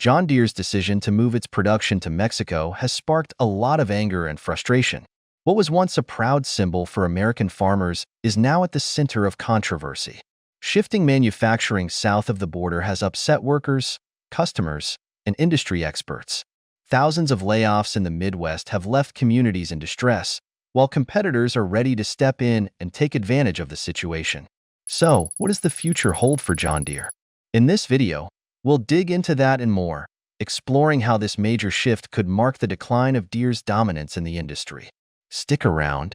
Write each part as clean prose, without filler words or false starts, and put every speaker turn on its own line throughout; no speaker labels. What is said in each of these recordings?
John Deere's decision to move its production to Mexico has sparked a lot of anger and frustration. What was once a proud symbol for American farmers is now at the center of controversy. Shifting manufacturing south of the border has upset workers, customers, and industry experts. Thousands of layoffs in the Midwest have left communities in distress, while competitors are ready to step in and take advantage of the situation. So, what does the future hold for John Deere? In this video, we'll dig into that and more, exploring how this major shift could mark the decline of Deere's dominance in the industry. Stick around.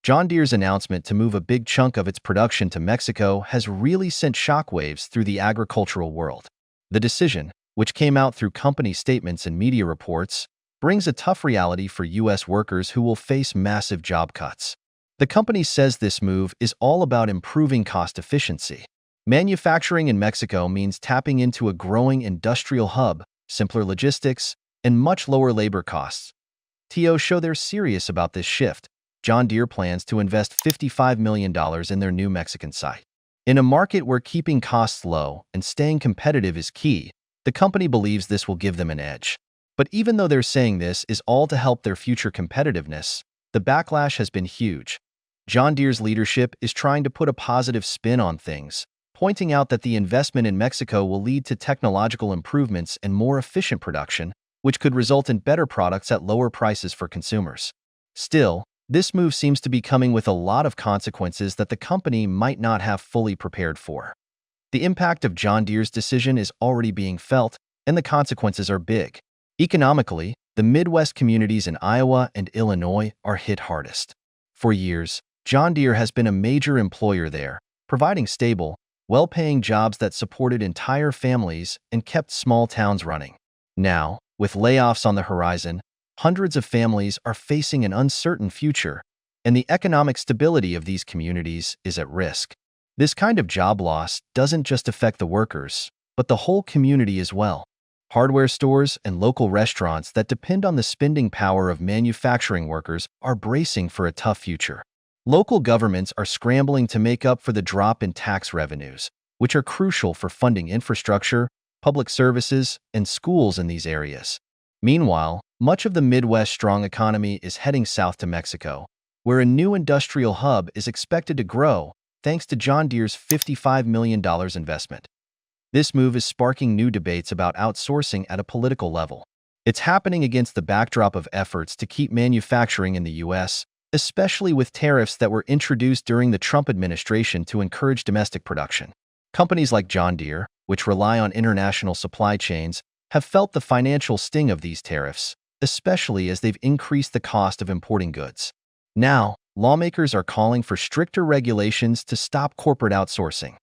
John Deere's announcement to move a big chunk of its production to Mexico has really sent shockwaves through the agricultural world. The decision, which came out through company statements and media reports, brings a tough reality for U.S. workers who will face massive job cuts. The company says this move is all about improving cost efficiency. Manufacturing in Mexico means tapping into a growing industrial hub, simpler logistics, and much lower labor costs. TO show they're serious about this shift. John Deere plans to invest $55 million in their new Mexican site. In a market where keeping costs low and staying competitive is key, the company believes this will give them an edge. But even though they're saying this is all to help their future competitiveness, the backlash has been huge. John Deere's leadership is trying to put a positive spin on things, pointing out that the investment in Mexico will lead to technological improvements and more efficient production, which could result in better products at lower prices for consumers. Still, this move seems to be coming with a lot of consequences that the company might not have fully prepared for. The impact of John Deere's decision is already being felt, and the consequences are big. Economically, the Midwest communities in Iowa and Illinois are hit hardest. For years, John Deere has been a major employer there, providing stable, well-paying jobs that supported entire families and kept small towns running. Now, with layoffs on the horizon, hundreds of families are facing an uncertain future, and the economic stability of these communities is at risk. This kind of job loss doesn't just affect the workers, but the whole community as well. Hardware stores and local restaurants that depend on the spending power of manufacturing workers are bracing for a tough future. Local governments are scrambling to make up for the drop in tax revenues, which are crucial for funding infrastructure, public services, and schools in these areas. Meanwhile, much of the Midwest's strong economy is heading south to Mexico, where a new industrial hub is expected to grow thanks to John Deere's $55 million investment. This move is sparking new debates about outsourcing at a political level. It's happening against the backdrop of efforts to keep manufacturing in the U.S., especially with tariffs that were introduced during the Trump administration to encourage domestic production. Companies like John Deere, which rely on international supply chains, have felt the financial sting of these tariffs, especially as they've increased the cost of importing goods. Now, lawmakers are calling for stricter regulations to stop corporate outsourcing.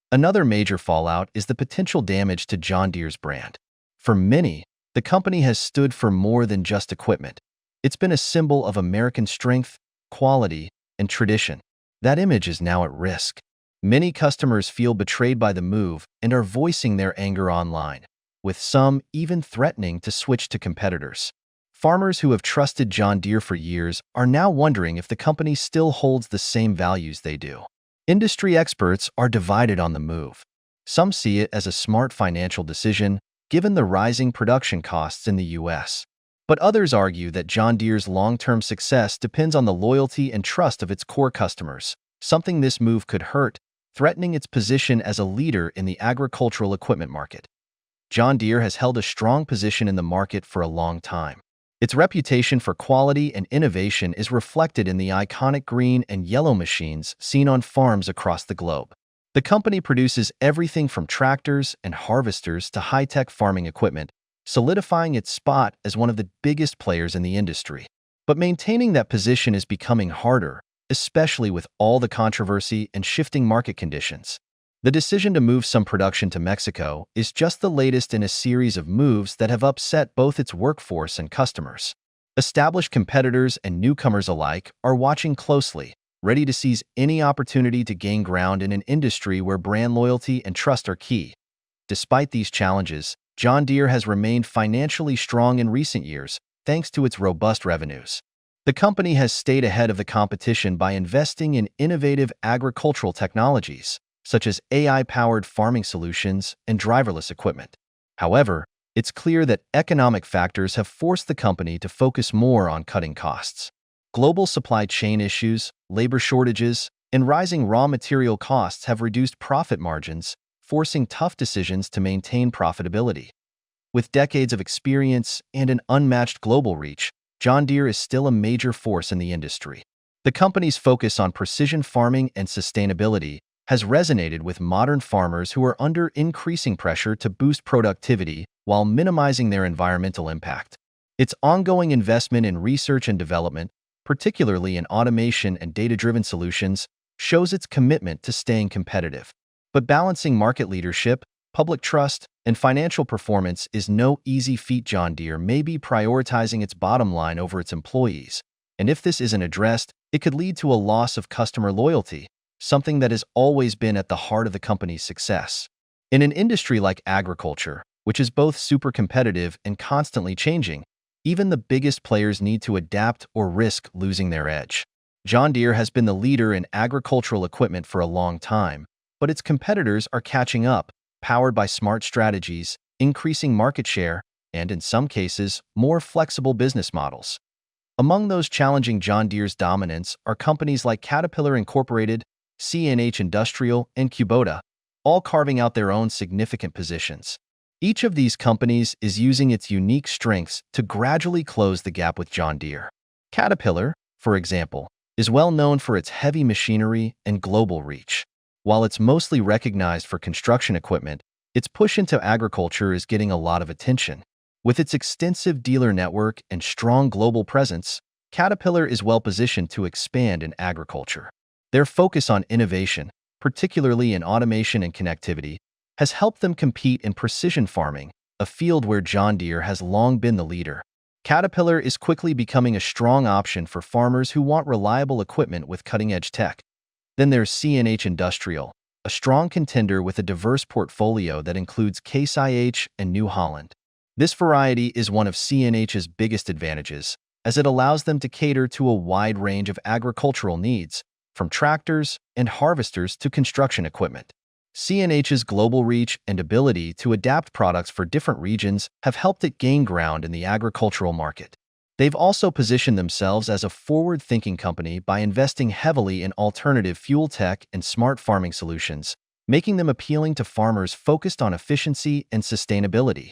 Another major fallout is the potential damage to John Deere's brand. For many, the company has stood for more than just equipment. It's been a symbol of American strength, quality, and tradition. That image is now at risk. Many customers feel betrayed by the move and are voicing their anger online, with some even threatening to switch to competitors. Farmers who have trusted John Deere for years are now wondering if the company still holds the same values they do. Industry experts are divided on the move. Some see it as a smart financial decision, given the rising production costs in the U.S. But others argue that John Deere's long-term success depends on the loyalty and trust of its core customers, something this move could hurt, threatening its position as a leader in the agricultural equipment market. John Deere has held a strong position in the market for a long time. Its reputation for quality and innovation is reflected in the iconic green and yellow machines seen on farms across the globe. The company produces everything from tractors and harvesters to high-tech farming equipment, solidifying its spot as one of the biggest players in the industry. But maintaining that position is becoming harder, especially with all the controversy and shifting market conditions. The decision to move some production to Mexico is just the latest in a series of moves that have upset both its workforce and customers. Established competitors and newcomers alike are watching closely, ready to seize any opportunity to gain ground in an industry where brand loyalty and trust are key. Despite these challenges, John Deere has remained financially strong in recent years, thanks to its robust revenues. The company has stayed ahead of the competition by investing in innovative agricultural technologies, such as AI-powered farming solutions and driverless equipment. However, It's clear that economic factors have forced the company to focus more on cutting costs. Global supply chain issues, labor shortages, and rising raw material costs have reduced profit margins, forcing tough decisions to maintain profitability. With decades of experience and an unmatched global reach, John Deere is still a major force in the industry. The company's focus on precision farming and sustainability has resonated with modern farmers who are under increasing pressure to boost productivity while minimizing their environmental impact. Its ongoing investment in research and development, particularly in automation and data-driven solutions, shows its commitment to staying competitive. But balancing market leadership, public trust, and financial performance is no easy feat. John Deere may be prioritizing its bottom line over its employees, and if this isn't addressed, it could lead to a loss of customer loyalty, something that has always been at the heart of the company's success. In an industry like agriculture, which is both super competitive and constantly changing, even the biggest players need to adapt or risk losing their edge. John Deere has been the leader in agricultural equipment for a long time, but its competitors are catching up, powered by smart strategies, increasing market share, and in some cases, more flexible business models. Among those challenging John Deere's dominance are companies like Caterpillar Incorporated, CNH Industrial, and Kubota, all carving out their own significant positions. Each of these companies is using its unique strengths to gradually close the gap with John Deere. Caterpillar, for example, is well known for its heavy machinery and global reach. While it's mostly recognized for construction equipment, its push into agriculture is getting a lot of attention. With its extensive dealer network and strong global presence, Caterpillar is well positioned to expand in agriculture. Their focus on innovation, particularly in automation and connectivity, has helped them compete in precision farming, a field where John Deere has long been the leader. Caterpillar is quickly becoming a strong option for farmers who want reliable equipment with cutting-edge tech. Then there's CNH Industrial, a strong contender with a diverse portfolio that includes Case IH and New Holland. This variety is one of CNH's biggest advantages, as it allows them to cater to a wide range of agricultural needs, from tractors and harvesters to construction equipment. CNH's global reach and ability to adapt products for different regions have helped it gain ground in the agricultural market. They've also positioned themselves as a forward-thinking company by investing heavily in alternative fuel tech and smart farming solutions, making them appealing to farmers focused on efficiency and sustainability.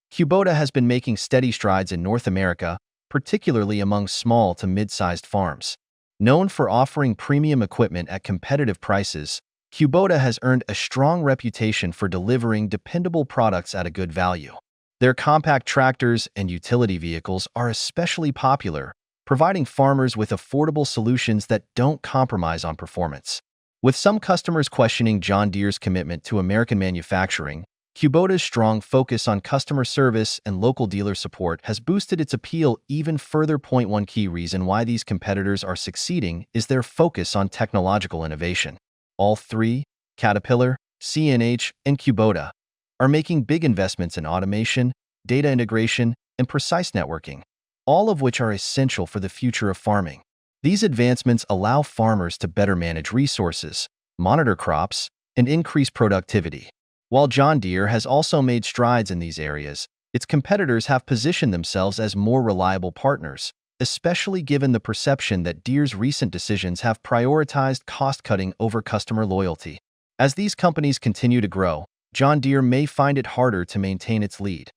Kubota has been making steady strides in North America, particularly among small to mid-sized farms. Known for offering premium equipment at competitive prices, Kubota has earned a strong reputation for delivering dependable products at a good value. Their compact tractors and utility vehicles are especially popular, providing farmers with affordable solutions that don't compromise on performance. With some customers questioning John Deere's commitment to American manufacturing, Kubota's strong focus on customer service and local dealer support has boosted its appeal even further. One key reason why these competitors are succeeding is their focus on technological innovation. All three, Caterpillar, CNH, and Kubota, are making big investments in automation, data integration, and precise networking, all of which are essential for the future of farming. These advancements allow farmers to better manage resources, monitor crops, and increase productivity. While John Deere has also made strides in these areas, its competitors have positioned themselves as more reliable partners, especially given the perception that Deere's recent decisions have prioritized cost-cutting over customer loyalty. As these companies continue to grow, John Deere may find it harder to maintain its lead.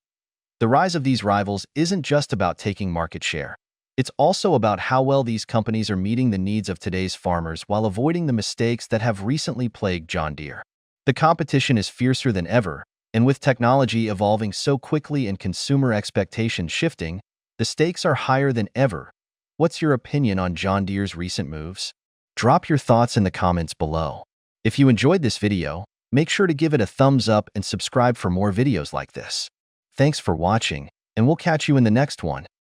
The rise of these rivals isn't just about taking market share. It's also about how well these companies are meeting the needs of today's farmers while avoiding the mistakes that have recently plagued John Deere. The competition is fiercer than ever, and with technology evolving so quickly and consumer expectations shifting, the stakes are higher than ever. What's your opinion on John Deere's recent moves? Drop your thoughts in the comments below. If you enjoyed this video, make sure to give it a thumbs up and subscribe for more videos like this. Thanks for watching, and we'll catch you in the next one.